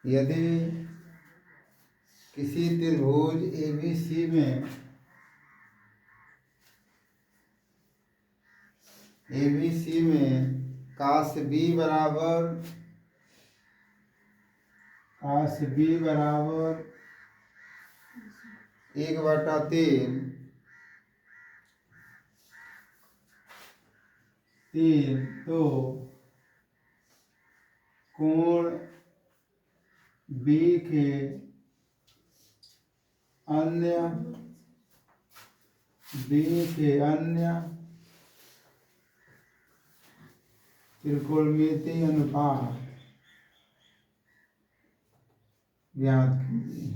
यदि किसी त्रिभुज ABC में काश B बराबर 1/3 तो कोण B के अन्य त्रिकोणमितीय अनुपात ज्ञात कीजिए।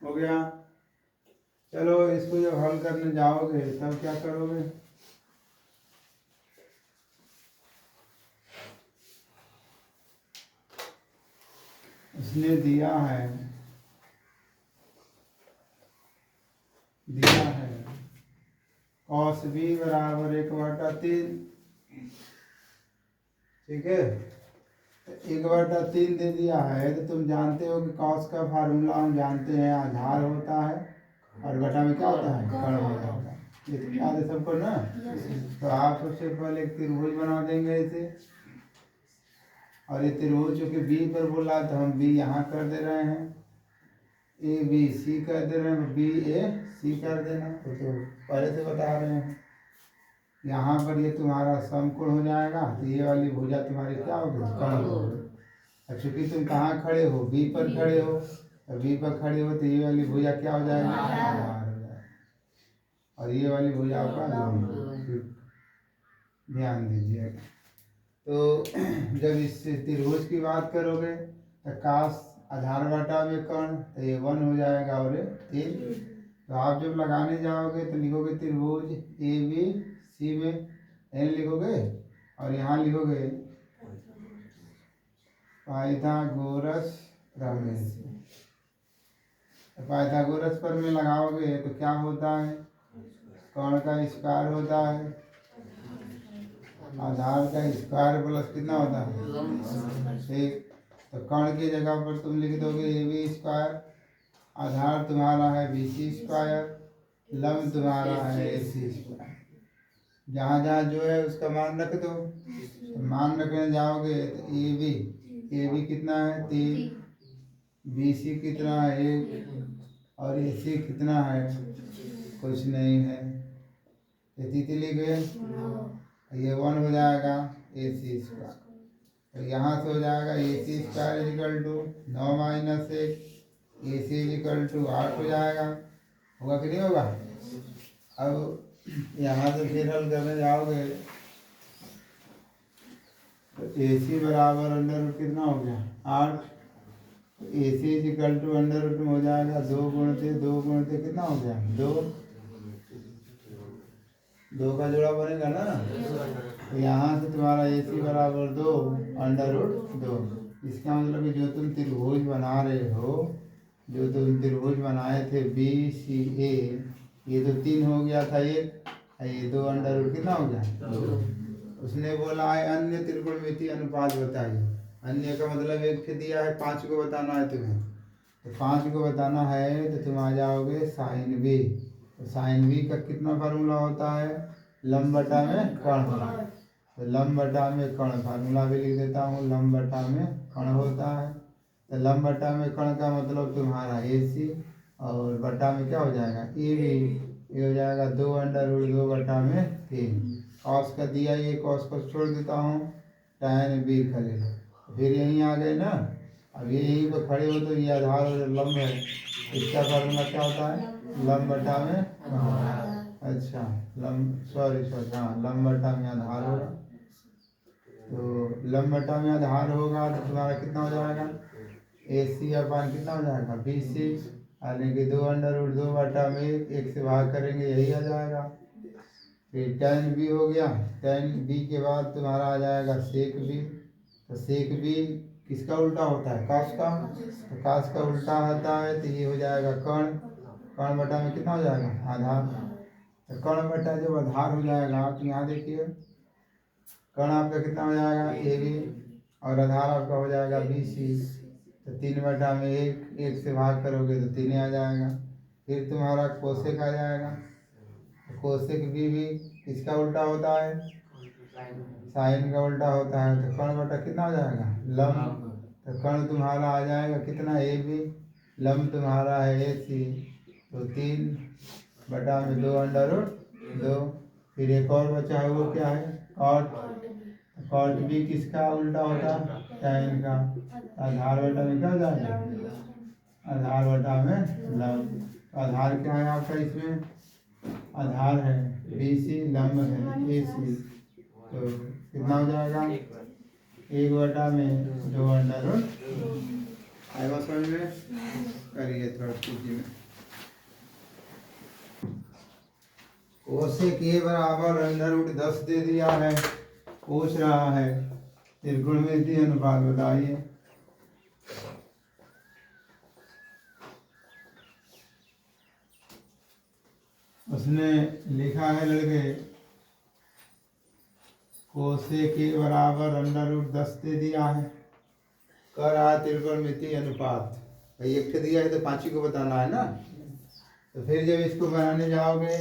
हो गया। चलो इसको जब हल करने जाओगे तब क्या करोगे? उसने दिया है cos B बराबर 1/3। ठीक है, 1/3 दे दिया है तो तुम जानते हो कि cos का फार्मूला हम जानते हैं, आधार होता है और बटा में क्या होता है, कर्ण होता है। ये तो याद है सबको ना। तो आप सबसे पहले एक त्रिभुज बना देंगे इसे, और ये त्रिभुज चूंकि B पर बोला तो हम B यहाँ कर दे रहे हैं, ABC कर दे रहे हैं, BAC कर देना। तो पहले से बता रहे हैं। यहाँ पर ये तुम्हारा समकोण हो जाएगा, तो ये वाली भुजा तुम्हारी क्या होगी, कर्ण होगी। और चूंकि तुम कहाँ खड़े हो, B पर खड़े हो, और B पर खड़े हो तो ये वाली भुजा क्या हो जाएगी, आधार हो जाएगा, और ये वाली भुजा का लंब। ध्यान दीजिएगा। तो जब इस त्रिभुज की बात करोगे तो काश आधार बटा में कर्ण, तो ये 1 हो जाएगा और ये 3। तो आप जब लगाने जाओगे तो लिखोगे त्रिभुज ABC में n लिखोगे, और यहाँ लिखोगे पाइथागोरस प्रमेय से। पाइथागोरस प्रमेय लगाओगे तो क्या होता है, कर्ण का स्क्वायर होता है, आधार का स्क्वायर प्लस कितना होता है, ठीक। तो कर्ण की जगह पर तुम लिख दोगे AB स्क्वायर, आधार तुम्हारा है BC स्क्वायर, लंब तुम्हारा है AC स्क्वायर। जहाँ जहाँ जो है उसका मान रख दो। तो मान रखने जाओगे तो AB कितना है, 3, BC कितना है, 1, और AC कितना है, कुछ नहीं है। ये तितली गए, ये 1 हो जाएगा AC स्क्वायर। तो यहाँ से हो जाएगा AC square equal to 9 minus 1, AC equal टू 8 हो जाएगा। होगा कि नहीं होगा? अब यहाँ से फिर हल करने जाओगे तो AC बराबर अंडर रूट कितना हो गया, 8। तो AC equal to under root में हो जाएगा 2 गुणित कितना हो गया, 2 का जोड़ा बनेगा ना। तो यहाँ से तुम्हारा AC बराबर 2 अंडर रूट 2। इसका मतलब कि जो तुम त्रिभुज बना रहे हो, जो तुम त्रिभुज बनाए थे BCA, ये तो 3 हो गया था, ये 2 अंडर रूट कितना हो गया, 2। उसने बोला है अन्य त्रिकोणमितीय अनुपात बताइए। अन्य का मतलब एक से दिया है, 5 को बताना है तुम्हें। तो 5 को बताना है तो तुम आ जाओगे साइन B। तो साइन B का कितना फार्मूला होता है, लंब बटा में कर्ण। तो लंब बटा में कर्ण फार्मूला भी लिख देता हूँ, लंब बटा में कर्ण होता है। तो लंब बटा में कर्ण का मतलब तुम्हारा AC, और बटा में क्या हो जाएगा, AB। ये हो जाएगा 2 अंडर रूट 2 बटा में 3। कॉस का दिया, ये कॉस को छोड़ देता हूँ, tan B खड़े। फिर यहीं आ गए ना। अब ये यहीं पर खड़े हो तो ये आधार और लंब है, इसका फार्मूला क्या होता है, लंब बटा में अच्छा लंब सॉरी हाँ, लंब बटा में आधार होगा। तो लंब बटा में आधार होगा तो तुम्हारा कितना हो जाएगा, AC अपान कितना हो जाएगा, BC, यानी कि 2 अंडर रूट 2 बटा में 1 से भाग करेंगे, यही आ जाएगा। फिर tan B हो गया, tan B के बाद तुम्हारा आ जाएगा sec B। तो sec B किसका उल्टा होता है, काश का। तो काश का उल्टा होता है तो ये हो जाएगा कर्ण। कर्ण बटा में कितना हो जाएगा, आधार। तो कर्ण बटा जब आधार हो जाएगा तो यहाँ देखिए कर्ण आपका कितना हो जाएगा, ए बी, और आधार आपका हो जाएगा बी सी। तो 3/1, 1 से भाग करोगे तो 3 आ जाएगा। फिर तुम्हारा कोसेक आ जाएगा। कोसेक भी किसका उल्टा होता है, साइन का उल्टा होता है। तो कर्ण बटा कितना हो जाएगा, लंब। तो कर्ण तुम्हारा आ जाएगा कितना, ए बी, लंब तुम्हारा है ए सी। तो 3/2 फिर एक और बचा है वो क्या है, कॉट। कॉट भी किसका उल्टा होता है, साइन का। आधार बटा में क्या हो जाएगा, आधार बटा में लंब। आधार क्या है आपका इसमें, आधार है बी सी, लंब है ए सी। तो कितना हो जाएगा, 1/2 आएगा समझ में। करिए थोड़ा कीजिए में। कोसेक ए बराबर √10 दे दिया है, पूछ रहा है त्रिकोणमितीय अनुपात बताइए। उसने लिखा है लड़के कोसेक ए बराबर √10 दे दिया है, कर रहा त्रिकोणमितीय अनुपात। भाई एक दिया है तो 5 को बताना है ना। तो फिर जब इसको बनाने जाओगे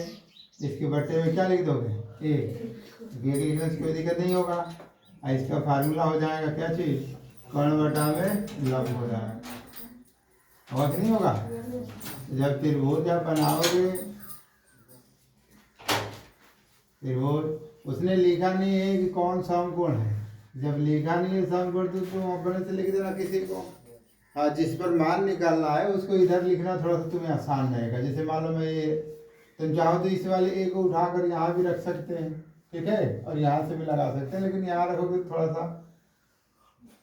इसके बट्टे में क्या लिख दोगे, एक लिखने से कोई दिक्कत नहीं होगा। और इसका फार्मूला हो जाएगा क्या चीज, कर्ण बटा में लंब हो जाएगा, होगा कि नहीं होगा। जब त्रिभुज आप बनाओगे, त्रिभुज उसने लिखा नहीं है कि कौन समकोण है। जब लिखा नहीं है समकोण तो तुम अपने से लिख देना किसी को। हाँ, जिस पर मान निकालना है उसको इधर लिखना थोड़ा सा तुम्हें आसान रहेगा। जैसे मालूम है ये तुम चाहो तो इस वाले ए को उठाकर यहाँ भी रख सकते हैं, ठीक है, और यहाँ से भी लगा सकते हैं, लेकिन यहाँ रखोगे तो थोड़ा सा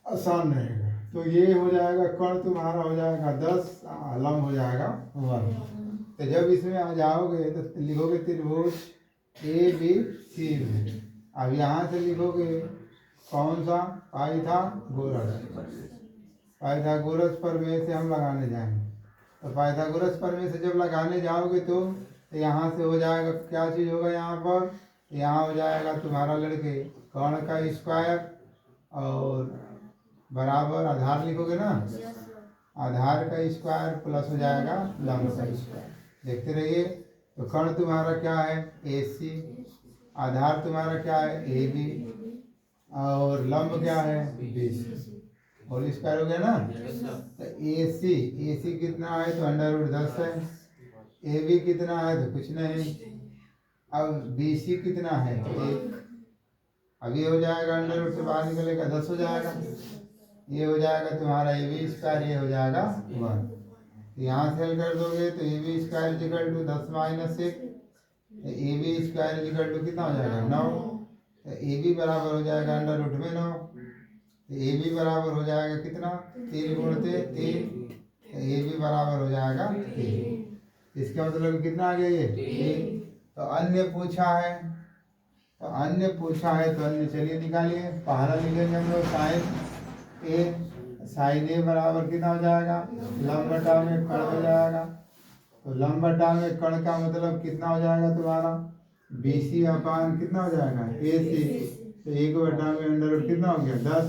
आसान रहेगा। तो ये हो जाएगा कर्ण तुम्हारा हो जाएगा 10, लंब हो जाएगा 1। तो जब इसमें आ जाओगे तो लिखोगे त्रिभुज ए बी सी। अब यहाँ से लिखोगे कौन सा, पाइथागोरस। पाइथागोरस प्रमेय से हम लगाने जाएंगे। तो पाइथागोरस प्रमेय से जब लगाने जाओगे तो यहाँ से हो जाएगा क्या चीज़ होगा, यहाँ पर यहाँ हो जाएगा तुम्हारा लड़के कर्ण का स्क्वायर और बराबर आधार लिखोगे ना, आधार का स्क्वायर प्लस हो जाएगा लंब का स्क्वायर। देखते रहिए। तो कर्ण तुम्हारा क्या है, ए सी, आधार तुम्हारा क्या है, ए बी, और लंब क्या है, बी सी। होल स्क्वायर हो गया ना। तो ए सी कितना है, तो √10 है। ए बी कितना है, तो कुछ नहीं। अब बी सी कितना है, तो 1। अब ये हो जाएगा √ से बाहर निकलेगा 10 हो जाएगा। ये हो जाएगा तुम्हारा ए बी स्क्वायर, ये हो जाएगा 1। यहाँ से हल कर दोगे तो A B square equal to 10 - 1। A B square equal to कितना हो जाएगा, 9। तो ए बी बराबर हो जाएगा √ में 9। ए बी बराबर हो जाएगा कितना, 3 × 3। ए बी बराबर हो जाएगा 3। इसका मतलब कितना आ गया, ये 3। तो अन्य पूछा है, तो अन्य पूछा है तो अन्य चलिए निकालिए। पहला लिखेंगे हम लोग साइन ए बराबर कितना हो जाएगा, लंब बटा में कर्ण हो जाएगा। तो लंब बटा में कर्ण का मतलब कितना हो जाएगा तुम्हारा, बी सी अपान कितना हो जाएगा, ए सी। तो 1/में √ कितना हो गया, 10।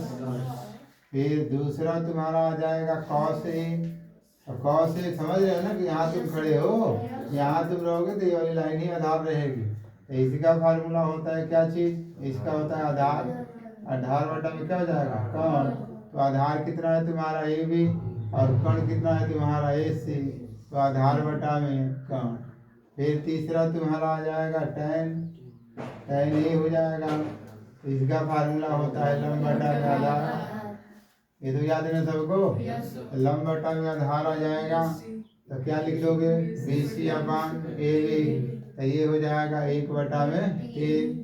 फिर दूसरा तुम्हारा आ जाएगा कॉस ए। तो कॉस ए समझ रहे हो ना कि यहाँ तुम खड़े हो, यहाँ तुम रहोगे तो ये वाली लाइन ही आधार रहेगी। तो इसका फार्मूला होता है क्या चीज, इसका होता है आधार। आधार बटा में क्या हो जाएगा, कर्ण। तो आधार कितना है तुम्हारा ए बी, और कर्ण कितना है तुम्हारा ए सी। तो आधार बटा में कर्ण। फिर तीसरा तुम्हारा आ जाएगा tan ए हो जाएगा। तो इसका फार्मूला होता है लंब बटा में आधार। ये तो याद है ना सबको। तो लंब बटा में आधार आ जाएगा तो क्या लिख दोगे, B C upon A B. तो ये हो जाएगा 1/3।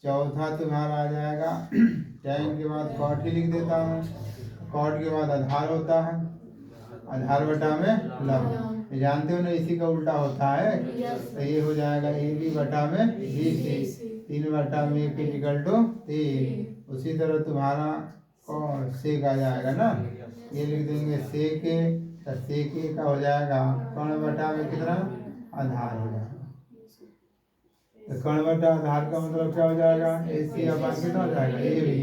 चौथा तुम्हारा आ जाएगा tan के बाद कॉट ही लिख देता हूँ। कॉट के बाद आधार होता है, आधार बटा में लंब। जानते हो ना इसी का उल्टा होता है। तो ये हो जाएगा ए बी बटा में बी सी। 3/1 = 3। उसी तरह तुम्हारा और सेक आ जाएगा ना, ये लिख देंगे सेक ए, तो सेक ए का हो जाएगा कर्ण बटा में कितना आधार हो जाएगा। तो कर्ण बटा आधार का मतलब क्या हो जाएगा, ए सी अपान कितना हो जाएगा ए भी,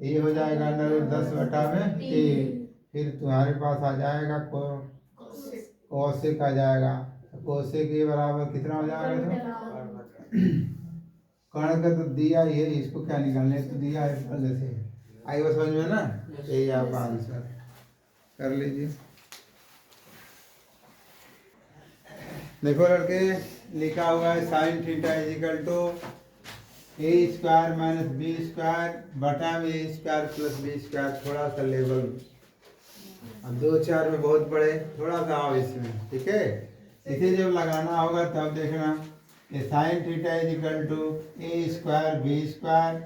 ये हो जाएगा अंडर 10 बटा में 3। फिर तुम्हारे पास आ जाएगा कोसेक आ जाएगा, कोसेक ए बराबर कितना हो जाएगा, तो कर्ण का तो दिया ही है, इसको क्या निकालने तो दिया है पहले से, आई वो समझ में ना, यही आप आंसर कर लीजिए। देखो लड़के लिखा हुआ है sine theta equal to A square minus B square बटा में A square plus B square. थोड़ा सा लेवल अब 2-4 में बहुत बड़े, थोड़ा सा आओ इसमें, ठीक है। इसे जब लगाना होगा तब देखना ये sine theta equal to A square B square,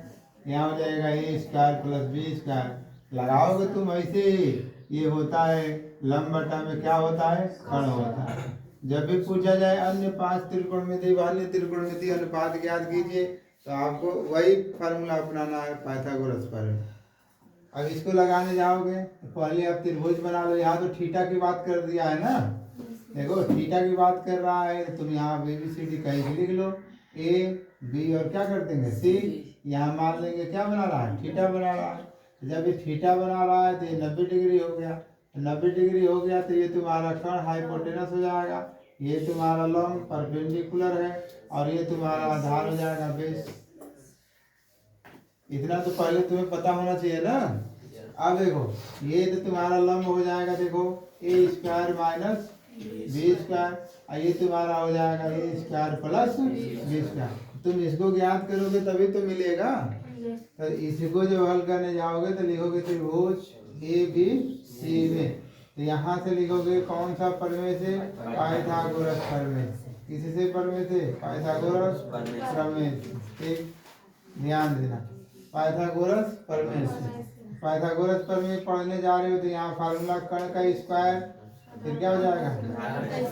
यहाँ हो जाएगा A square plus B square. लगाओगे तुम ऐसे ही, ये होता है लंब बटा में क्या होता है कर्ण होता है। जब भी पूछा जाए अन्य 5 त्रिकोणमितीय अन्य त्रिकोणमितीय अनुपात ज्ञात कीजिए, तो आपको वही फार्मूला अपनाना है पाइथागोरस पर। अब इसको लगाने जाओगे तो पहले आप त्रिभुज बना लो। यहाँ तो थीटा की बात कर दिया है ना, देखो थीटा की बात कर रहा है, तुम यहाँ ABCD कहीं भी लिख लो, ए बी और क्या कर देंगे सी। यहाँ मान लेंगे क्या बना रहा है थीटा बना रहा है। जब ये थीटा बना रहा है तो ये 90 डिग्री हो गया, 90 डिग्री हो गया तो ये तुम्हारा कर्ण हाइपोटेनस हो जाएगा, ये तुम्हारा लंब परपेंडिकुलर है और ये तुम्हारा आधार हो जाएगा बेस। इतना तो पहले तुम्हें पता होना चाहिए ना। अब देखो ये तो तुम्हारा लंब हो जाएगा, देखो ए स्क्वायर माइनस बी स्क्वायर, और ये तुम्हारा हो जाएगा A square plus B square. तुम इसको ज्ञात करोगे तभी तो मिलेगा। तो इसको जब हल करने जाओगे तो लिखोगे त्रिभुज ए बी सी में, तो यहाँ से लिखोगे कौन सा प्रमेय से, पाइथागोरस प्रमेय। किसी से प्रमेय से, पाइथागोरस प्रमेय। ठीक, ध्यान देना, पाइथागोरस प्रमेय से। पाइथागोरस प्रमेय पढ़ने जा रहे हो तो यहाँ फार्मूला कर्ण का स्क्वायर, फिर क्या हो जाएगा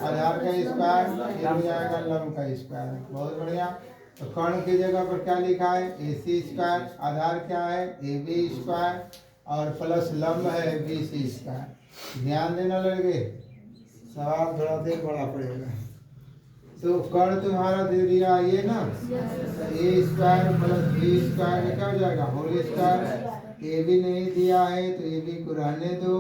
आधार का स्क्वायर, फिर हो जाएगा लंब का स्क्वायर। बहुत बढ़िया। तो कर्ण की जगह पर क्या लिखा है ए सी स्क्वायर, आधार क्या है ए बी स्क्वायर और प्लस लंब है बी सी स्क्वायर। ध्यान देना लड़के, सवाल थोड़ा देर बड़ा पड़ेगा। तो कर्ण तुम्हारा दे दिया ये ना, ए स्क्वायर प्लस बी स्क्वायर क्या हो जाएगा होल स्क्वायर। ए भी नहीं दिया है तो ए बी को रहने दो,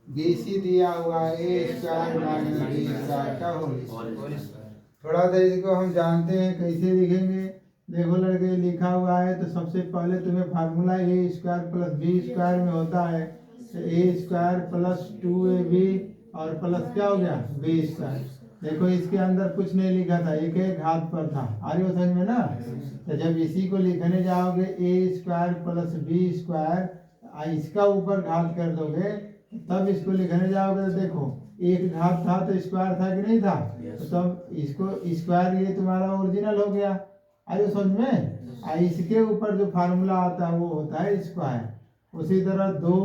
बी सी दिया हुआ है ए स्क्वायर माइनस बी स्क्वायर का होल स्क्वायर। थोड़ा सा इसको हम जानते हैं कैसे लिखेंगे। देखो लड़के लिखा हुआ है तो सबसे पहले तुम्हें फार्मूला ए स्क्वायर प्लस बी स्क्वायर में होता है, तो ए स्क्वायर प्लस 2ab और प्लस क्या हो गया बी स्क्वायर। देखो इसके अंदर कुछ नहीं लिखा था, एक एक घात पर था, आ रही हो समझ में ना। तो जब इसी को लिखने जाओगे ए स्क्वायर प्लस बी स्क्वायर, इसका ऊपर घात कर दोगे तब इसको लिखने जाओगे तो देखो एक घात था तो स्क्वायर था कि नहीं था, तो तब इसको स्क्वायर ये तुम्हारा ओरिजिनल हो गया। आइए समझ में। इसके ऊपर जो फार्मूला आता है वो होता है स्क्वायर। उसी तरह 2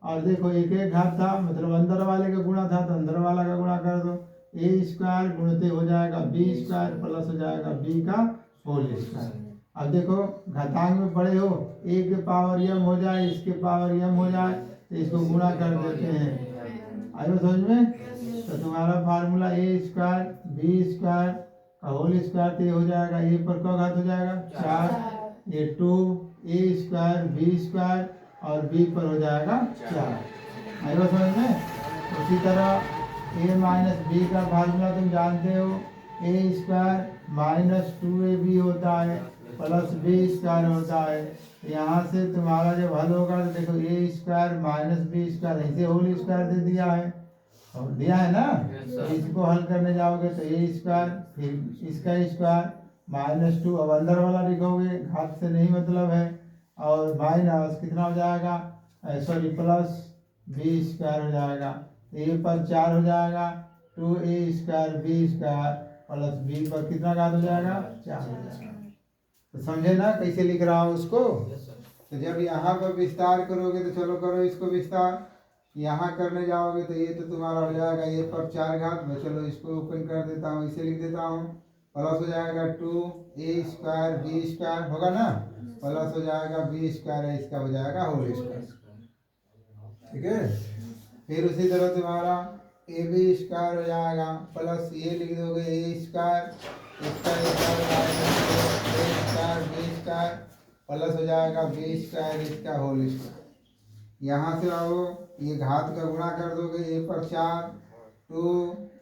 और देखो एक एक घात था मतलब अंदर वाले का गुणा था तो अंदर वाला का गुणा कर दो, ए स्क्वायर गुणते हो जाएगा बी स्क्वायर प्लस हो जाएगा बी का होल स्क्वायर। अब देखो घातांक में पढ़े हो, ए के पावर m हो जाए इसके पावर m हो जाए तो इसको गुणा कर देते हैं। आइए समझ में। तो तुम्हारा फार्मूला ए स्क्वायर बी स्क्वायर का होल स्क्वायर तो ये हो जाएगा, ए पर का घात हो जाएगा 4, ये 2 ए स्क्वायर बी स्क्वायर और बी पर हो जाएगा 4। आइए समझ में। उसी तरह ए माइनस बी का फार्मूला तुम जानते हो, ए स्क्वायर माइनस 2ab होता है प्लस बी स्क्वायर होता है। यहाँ से तुम्हारा जब हल होगा तो देखो ए स्क्वायर माइनस बी स्क्वायर ऐसे होल स्क्वायर दे दिया है और दिया है ना। तो इसको हल करने जाओगे तो ए स्क्वायर फिर इसका स्क्वायर -2, अब अंदर वाला लिखोगे घात से नहीं मतलब है, और माइनस कितना हो जाएगा सॉरी प्लस बी स्क्वायर हो जाएगा, ए पर 4 हो जाएगा 2a square B square plus B पर कितना घात हो जाएगा 4 हो जाएगा। तो समझे ना कैसे लिख रहा हूँ उसको। तो जब यहाँ पर विस्तार करोगे तो चलो करो इसको विस्तार, यहाँ करने जाओगे तो ये तो तुम्हारा हो जाएगा ए पर 4 घात, मैं चलो इसको ओपन कर देता हूँ, इसे लिख देता हूँ, प्लस हो जाएगा 2a स्क्वायर बी स्क्वायर होगा ना, प्लस हो जाएगा बी स्क्वायर इसका हो जाएगा होल स्क्वायर। ठीक है। फिर उसी तरह तुम्हारा ए बी स्क्वायर हो जाएगा प्लस ये लिख दोगे ए स्क्वायर इसका स्क्वायर माइनस ए स्क्वायर बी स्क्वायर प्लस हो जाएगा बी स्क्वायर इसका होल स्क्वायर। यहाँ से आओ ये घात का गुणा कर दोगे ए पर 4 two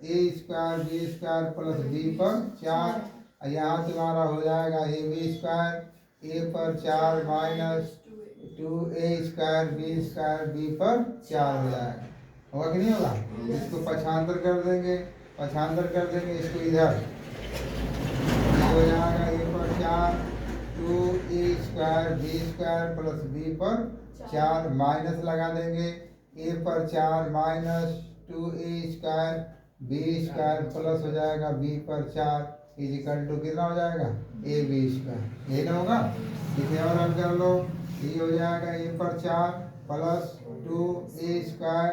A square B square plus B पर 4 और यहाँ तुम्हारा हो जाएगा ए बी स्क्वायर ए पर 4 minus 2a square B square B पर 4 हो जाएगा। होगा कि नहीं होगा? इसको पक्षांतर कर देंगे इसको इधर हो जाएगा ए पर 4 2a square B square plus B पर 4 माइनस लगा देंगे ए पर 4 minus 2a square B square plus हो जाएगा बी पर 4 इजिकल टू कितना हो जाएगा ए बी स्क्वायर। ये ना होगा? इसे और हल कर लो। ये हो जाएगा ए पर 4 plus 2a square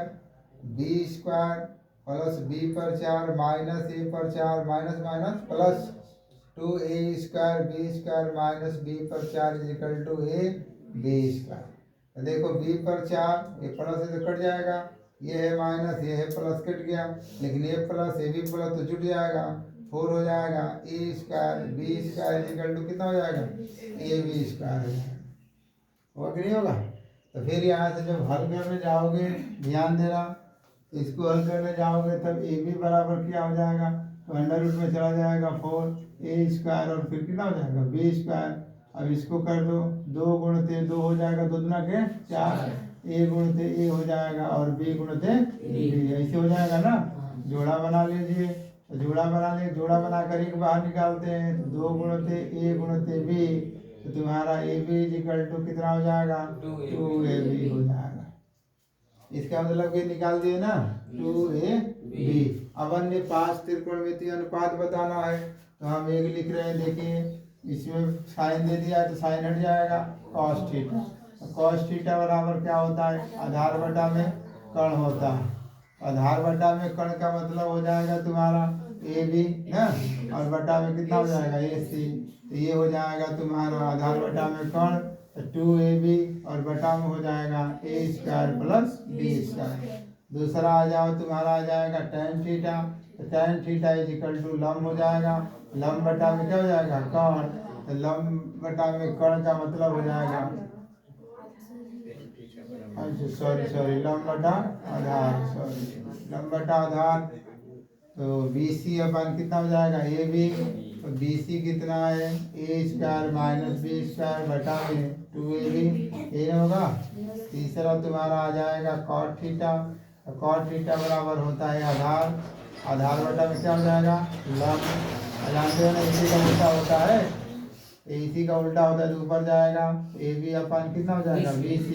B square plus B पर 4 माइनस ए पर 4 minus minus plus 2a square B square minus B पर 4 equal to A B square. तो देखो बी पर 4 ये प्लस से तो कट जाएगा, ये है माइनस ये है प्लस कट गया, लेकिन ये प्लस ए बी प्लस तो जुट जाएगा 4 हो जाएगा A square B square is equal to कितना हो जाएगा ए बी स्क्वायर हो जाएगा। होगा कि नहीं होगा? तो फिर यहाँ से जब हल करने जाओगे ध्यान देना, इसको हल करने जाओगे तब ए बी बराबर क्या हो जाएगा तो अंडर रूट में चला जाएगा 4 ए स्क्वायर और फिर कितना हो जाएगा बी स्क्वायर। अब इसको कर दो 2 गुणते 2 हो जाएगा 2 दूना के 4 ए गुणते ए हो जाएगा और बी गुणते बी ऐसे हो जाएगा ना। जोड़ा बना लीजिए, तो जोड़ा बना लिए, जोड़ा बना कर एक बाहर निकालते हैं तो 2 गुणते ए गुणते बी तो तुम्हारा ए बी इक्वल टू कितना हो जाएगा 2ab हो जाएगा। इसका मतलब ये निकाल दिए ना 2ab। अब अन्य पास त्रिकोणमितीय अनुपात बताना है तो हम एक लिख रहे हैं, देखिए इसमें साइन दे दिया है तो साइन हट जाएगा कॉस थीटा। कॉस थीटा बराबर क्या होता है आधार बटा में कर्ण होता है। आधार बटा में कर्ण का मतलब हो जाएगा तुम्हारा ए बी ना और बटा में कितना हो जाएगा ए सी। तो ये हो जाएगा तुम्हारा आधार बटा में कर्ण 2ab और बटा में हो जाएगा A square plus B square. दूसरा आ जाओ तुम्हारा आ जाएगा tan थीटा, तो tan theta is equal to लंब हो जाएगा, लंब बटा में क्या हो जाएगा कर्ण, तो लंब बटा में कर्ण का मतलब हो जाएगा अच्छा सॉरी लंब बटा आधार, लंब बटा आधार। तो BC अपन कितना हो जाएगा ए बी, तो BC कितना है ए स्क्वायर माइनस बी स्क्वायर बटा में 2ab ये होगा। तीसरा तुम्हारा आ जाएगा कॉट थीटा, कॉट थीटा बराबर होता है आधार, आधार बटा में क्या हो जाएगा लंब। जानते हो ना इसी का उल्टा होता है, इसी का उल्टा होता है तो ऊपर जाएगा ए बी अपन कितना हो जाएगा BC,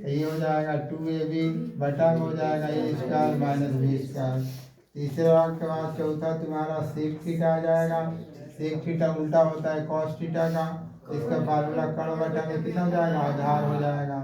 ये हो जाएगा 2ab बटा में हो जाएगा A square minus B square. तीसरा के बाद चौथा तुम्हारा सेक थीटा आ जाएगा, सेक थीटा उल्टा होता है कॉस थीटा का, इसका फार्मूला कर्ण बटा में कितना हो जाएगा आधार हो जाएगा।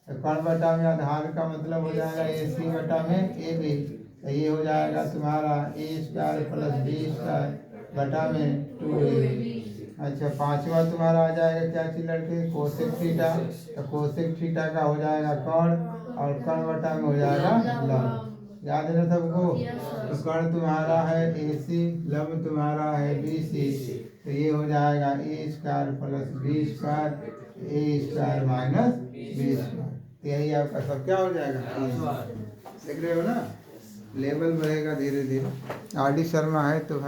तो कर्ण बटा में आधार का मतलब हो जाएगा AC बटा में AB, तो ये हो जाएगा तुम्हारा ए स्क्वायर प्लस बी स्क्वायर बटा में 2ab। अच्छा पांचवा तुम्हारा आ जाएगा क्या चीज लड़के कोसेक थीटा, तो कोसेक थीटा का हो जाएगा कर्ण और कर्ण बटा में हो जाएगा लंब। याद है ना सबको? तो कर्ण तुम्हारा है AC, लंब तुम्हारा है BC, तो ये हो जाएगा A square plus B square A square minus B square. तो यही आपका सब क्या हो जाएगा देख रहे हो ना। लेवल बढ़ेगा धीरे धीरे। RD शर्मा है तो